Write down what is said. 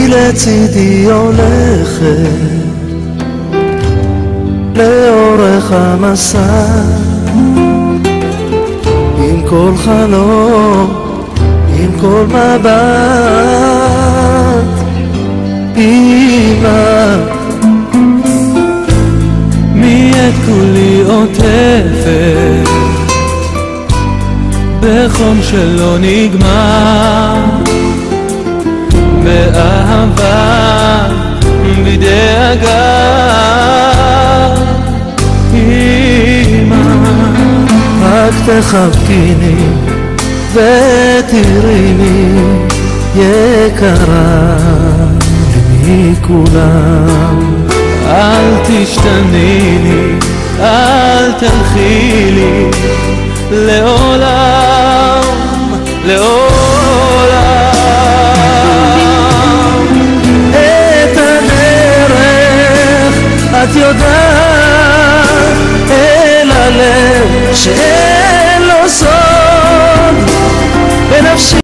היא לצידי הולכת לאורך המסע, עם כל חלום, עם כל מבט, אמא מי את כולי עוטפת בחום שלא נגמר, באהבה בדאגה, אמא רק תחבקיני ותראיני יקרה לי מכולם, אל תשתניני, אל תלכי לי לעולם, לעולם. את הדרך את יודעת, אל הלב